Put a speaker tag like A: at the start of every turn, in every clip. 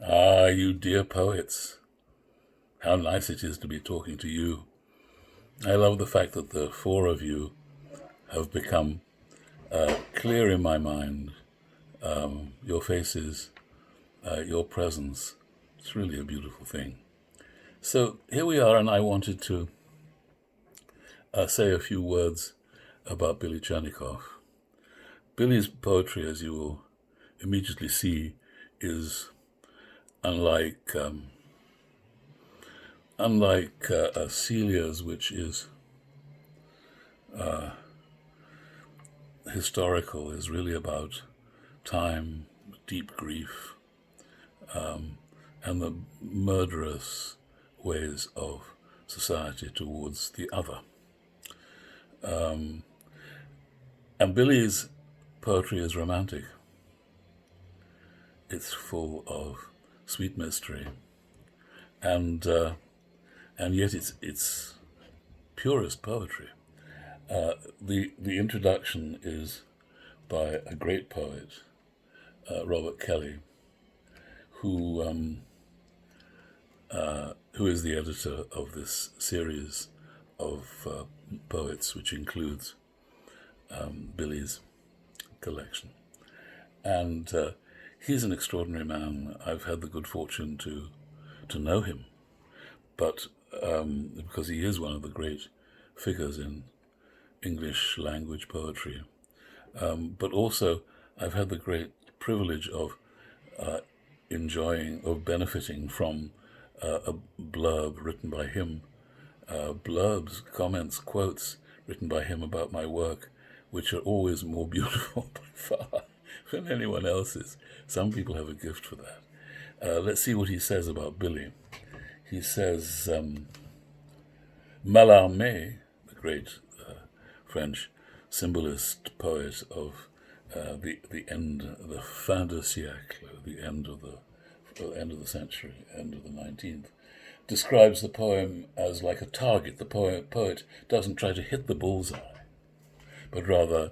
A: Ah, you dear poets, how nice it is to be talking to you. I love the fact that the four of you have become clear in my mind. Your faces, your presence, it's really a beautiful thing. So here we are, and I wanted to say a few words about Billie Chernikoff. Billie's poetry, as you will immediately see, is unlike Celia's, which is historical, is really about time, deep grief, and the murderous ways of society towards the other. And Billie's poetry is romantic. It's full of sweet mystery, and yet it's purest poetry. The introduction is by a great poet, Robert Kelly, who is the editor of this series of poets, which includes Billie's collection. And he's an extraordinary man. I've had the good fortune to know him, but because he is one of the great figures in English language poetry. But also, I've had the great privilege of benefiting from a blurb written by him, blurbs, comments, quotes written by him about my work, which are always more beautiful by far than anyone else's. Some people have a gift for that. Let's see what he says about Billie. He says, Mallarmé, the great French symbolist poet of the end, the fin de siècle, the end of the century, end of the 19th, describes the poem as like a target. The poet doesn't try to hit the bullseye, but rather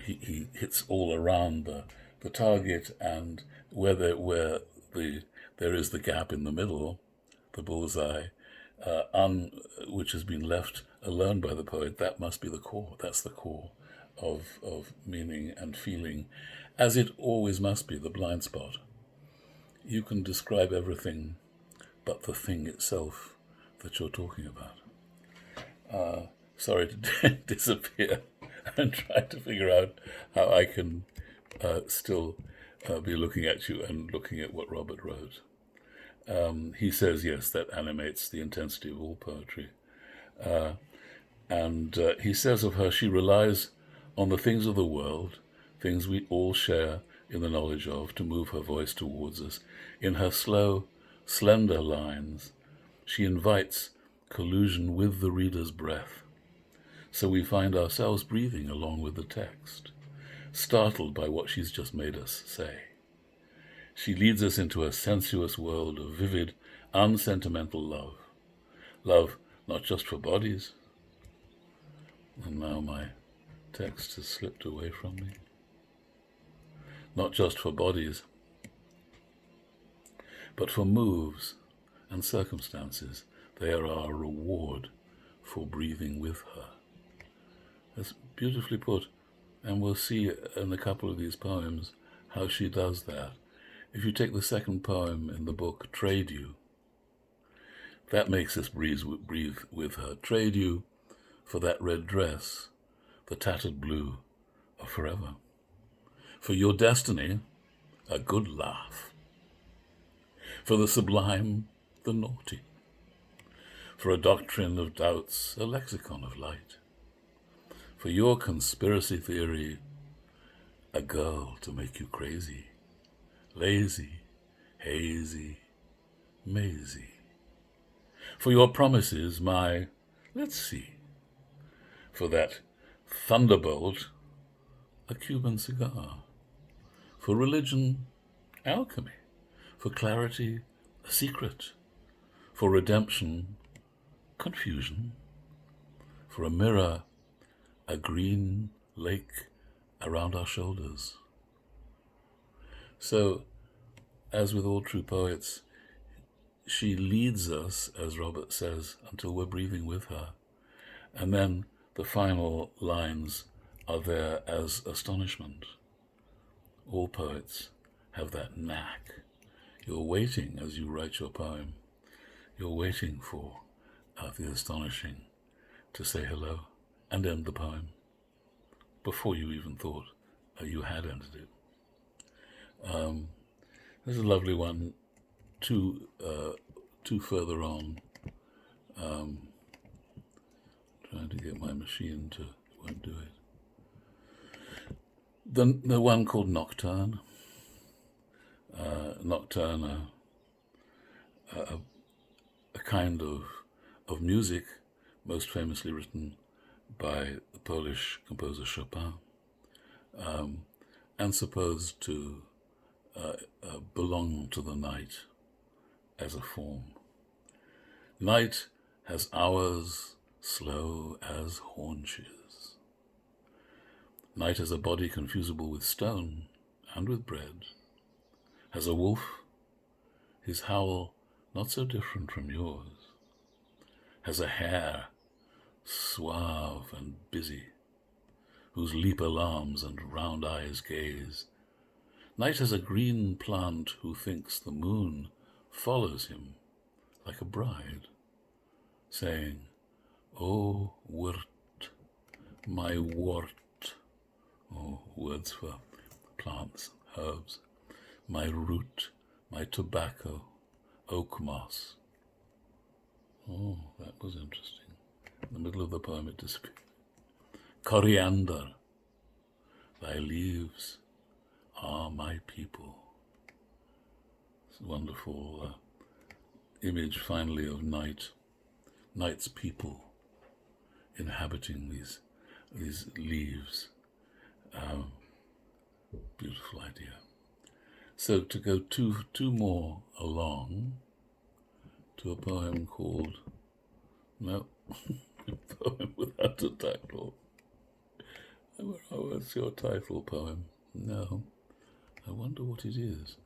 A: he hits all around the target, and where there is the gap in the middle, the bullseye, which has been left alone by the poet, that must be the core. That's the core of meaning and feeling, as it always must be, the blind spot. You can describe everything but the thing itself that you're talking about. Sorry to disappear and try to figure out how I can still be looking at you and looking at what Robert wrote. He says, yes, that animates the intensity of all poetry. And he says of her, she relies on the things of the world, things we all share in the knowledge of, to move her voice towards us. In her slow, slender lines, she invites collusion with the reader's breath. So we find ourselves breathing along with the text, startled by what she's just made us say. She leads us into a sensuous world of vivid, unsentimental love. Love not just for bodies. And now my text has slipped away from me. Not just for bodies, but for moves and circumstances. They are our reward for breathing with her. That's beautifully put, and we'll see in a couple of these poems how she does that. If you take the second poem in the book, Trade You, that makes us breathe with her. Trade you for that red dress, the tattered blue of forever. For your destiny, a good laugh. For the sublime, the naughty. For a doctrine of doubts, a lexicon of light. For your conspiracy theory, a girl to make you crazy, lazy, hazy, mazy. For your promises, my, let's see. For that thunderbolt, a Cuban cigar. For religion, alchemy. For clarity, a secret. For redemption, confusion. For a mirror, a green lake around our shoulders. So as with all true poets, she leads us, as Robert says, until we're breathing with her. And then the final lines are there as astonishment. All poets have that knack. You're waiting as you write your poem. You're waiting for the astonishing to say hello and end the poem before you even thought you had ended it. There's a lovely one, two further on. Trying to get my machine to, it won't do it. The one called Nocturne. Nocturne, a kind of music most famously written by the Polish composer Chopin, and supposed to belong to the night as a form. Night has hours slow as haunches. Night has a body confusable with stone and with bread, has a wolf, his howl not so different from yours, has a hare suave and busy, whose leap alarms and round eyes gaze. Night has a green plant who thinks the moon follows him like a bride, saying, "Oh, wort, my wort," oh, words for plants, herbs, "my root, my tobacco, oak moss." Oh, that was interesting. In the middle of the poem it disappeared. "Coriander, thy leaves are my people." It's a wonderful image, finally, of night's people inhabiting these leaves. Beautiful idea. So to go two more along to a poem called, no, a poem without a title. What's your title poem? No, I wonder what it is.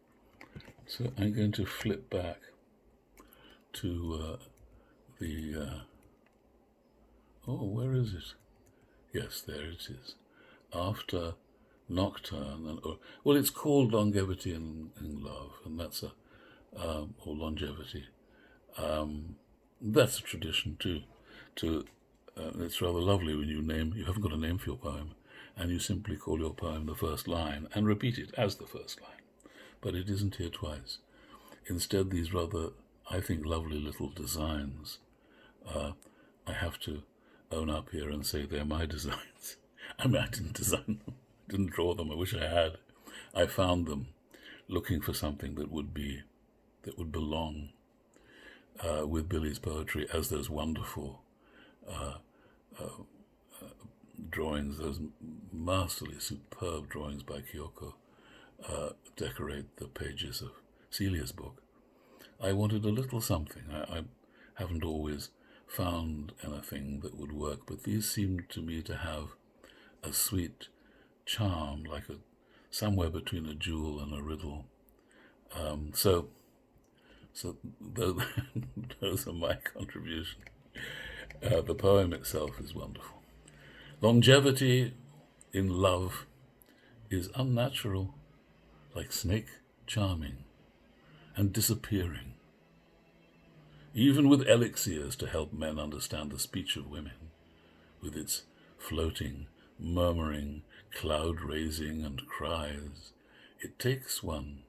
A: So I'm going to flip back to where is it? Yes, there it is. After Nocturne, well, it's called Longevity in Love, and that's or Longevity. That's a tradition too. It's rather lovely when you haven't got a name for your poem, and you simply call your poem the first line and repeat it as the first line. But it isn't here twice. Instead, these rather, I think, lovely little designs, I have to own up here and say they're my designs. I mean, I didn't design them, didn't draw them. I wish I had. I found them looking for something that would belong with Billie's poetry, as those wonderful drawings, those masterly, superb drawings by Kyoko decorate the pages of Celia's book. I wanted a little something. I haven't always found anything that would work, but these seemed to me to have a sweet charm, like somewhere between a jewel and a riddle. So those are my contribution. The poem itself is wonderful. Longevity in love is unnatural, like snake charming and disappearing, even with elixirs to help men understand the speech of women, with its floating, murmuring, cloud-raising and cries. It takes one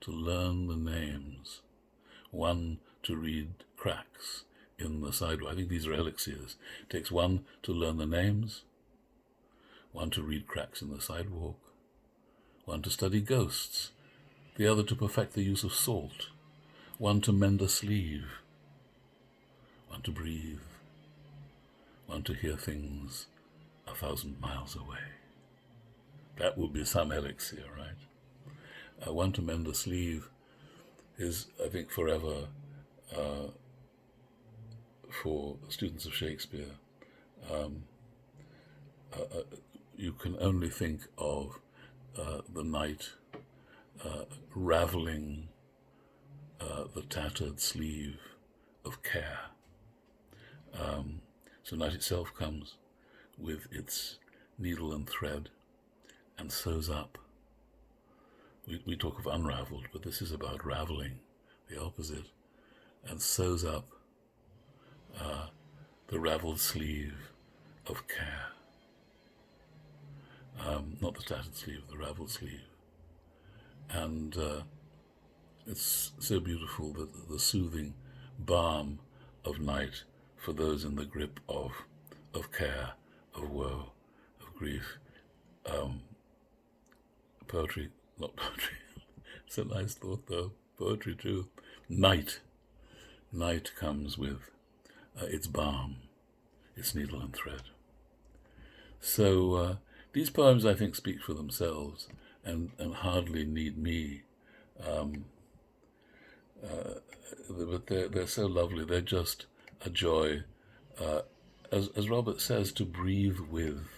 A: to learn the names, one to read cracks in the sidewalk. I think these are elixirs. It takes one to learn the names, one to read cracks in the sidewalk, one to study ghosts, the other to perfect the use of salt, one to mend a sleeve, one to breathe, one to hear things 1,000 miles away. That would be some elixir, right? One to mend a sleeve is, I think, forever for students of Shakespeare. You can only think of the night raveling the tattered sleeve of care. So night itself comes with its needle and thread and sews up. We talk of unraveled, but this is about raveling, the opposite, and sews up the raveled sleeve of care. Not the tattered sleeve, the raveled sleeve. And it's so beautiful that the soothing balm of night for those in the grip of care, of woe, of grief. Poetry, not poetry, it's a nice thought though, poetry too. Night comes with its balm, its needle and thread. So these poems, I think, speak for themselves and hardly need me. But they're so lovely. They're just a joy, as Robert says, to breathe with.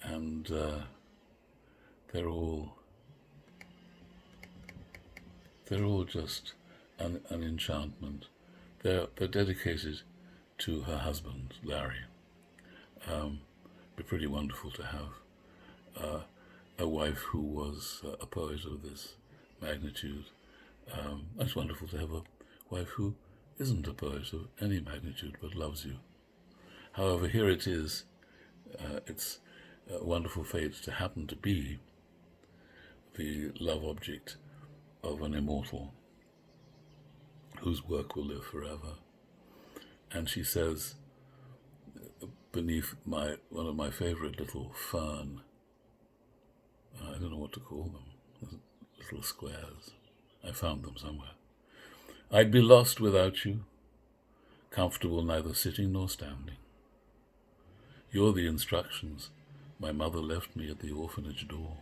A: And they're all just an enchantment. They're dedicated to her husband, Larry. Be pretty wonderful to have a wife who was a poet of this magnitude. It's wonderful to have a wife who isn't a poet of any magnitude but loves you. However, here it is. It's a wonderful fate to happen to be the love object of an immortal whose work will live forever. And she says, beneath one of my favorite little fern, I don't know what to call them, little squares. I found them somewhere. I'd be lost without you, comfortable neither sitting nor standing. You're the instructions my mother left me at the orphanage door,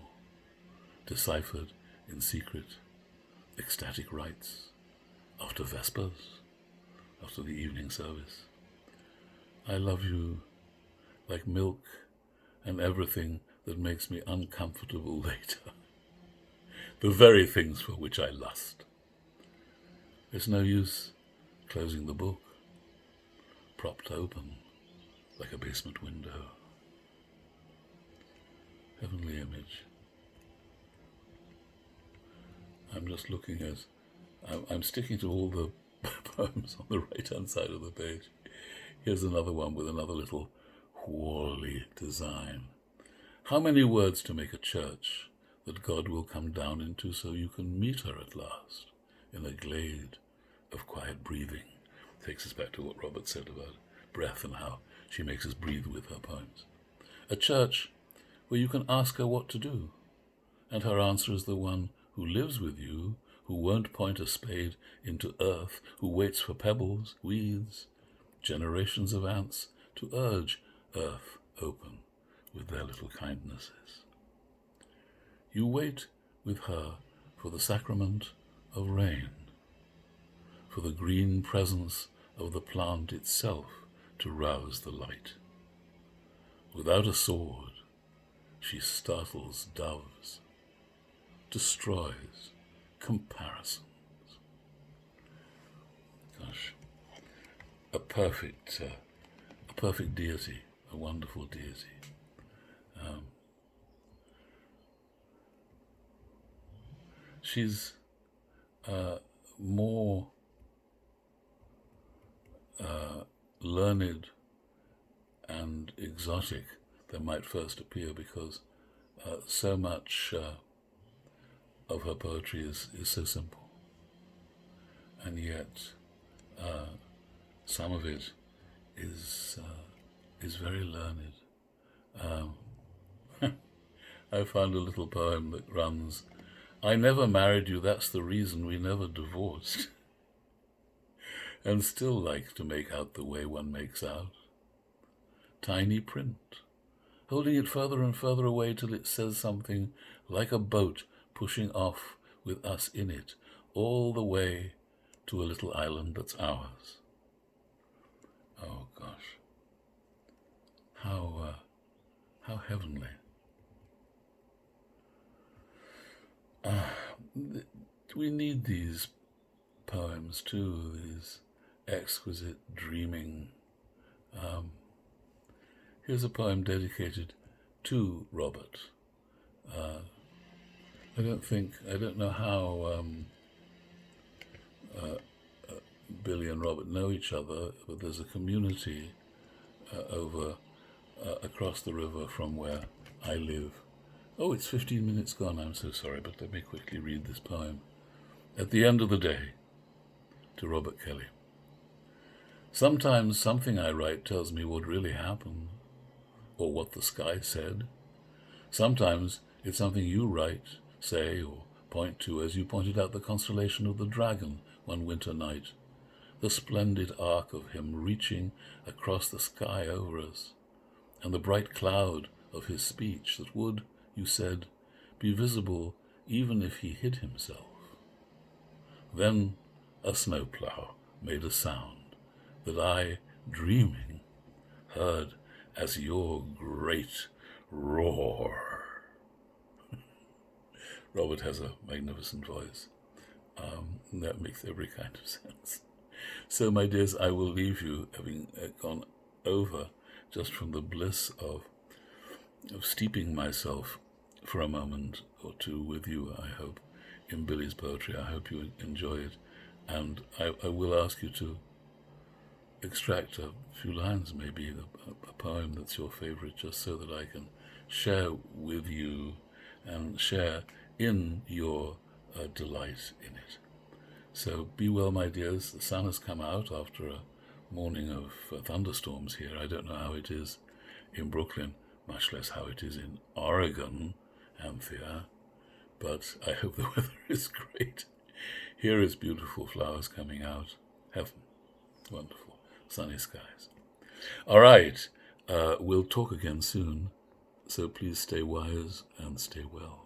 A: deciphered in secret, ecstatic rites, after Vespers, after the evening service. I love you like milk and everything that makes me uncomfortable later. The very things for which I lust. There's no use closing the book, propped open like a basement window. Heavenly image. I'm just looking at, I'm sticking to all the poems on the right-hand side of the page. Here's another one with another little whorly design. How many words to make a church that God will come down into so you can meet her at last in a glade of quiet breathing? Takes us back to what Robert said about breath and how she makes us breathe with her poems. A church where you can ask her what to do, and her answer is the one who lives with you, who won't point a spade into earth, who waits for pebbles, weeds, generations of ants to urge earth open with their little kindnesses. You wait with her for the sacrament of rain, for the green presence of the plant itself to rouse the light. Without a sword, she startles doves, destroys comparisons. Gosh, a perfect deity, a wonderful deity. She's more learned and exotic than might first appear, because so much of her poetry is so simple, and yet some of it is very learned. I found a little poem that runs, I never married you, that's the reason we never divorced, and still like to make out the way one makes out. Tiny print, holding it further and further away till it says something like a boat pushing off with us in it, all the way to a little island that's ours. Oh gosh, how heavenly. We need these poems too, these exquisite dreaming. Here's a poem dedicated to Robert. I don't know how Billie and Robert know each other, but there's a community across the river from where I live. Oh, it's 15 minutes gone, I'm so sorry, but let me quickly read this poem. At the end of the day, to Robert Kelly. Sometimes something I write tells me what really happened, or what the sky said. Sometimes it's something you write, say, or point to, as you pointed out the constellation of the dragon one winter night, the splendid arc of him reaching across the sky over us, and the bright cloud of his speech that would, you said, be visible even if he hid himself. Then a snowplow made a sound that I, dreaming, heard as your great roar. Robert has a magnificent voice. That makes every kind of sense. So, my dears, I will leave you, having gone over just from the bliss of steeping myself for a moment or two with you, I hope, in Billie's poetry. I hope you enjoy it. And I will ask you to extract a few lines, maybe, a poem that's your favorite, just so that I can share with you and share in your delight in it. So be well, my dears. The sun has come out after a morning of thunderstorms here. I don't know how it is in Brooklyn, much less how it is in Oregon, Anthea, but I hope the weather is great. Here is beautiful flowers coming out. Heaven. Wonderful. Sunny skies. All right. We'll talk again soon, so please stay wise and stay well.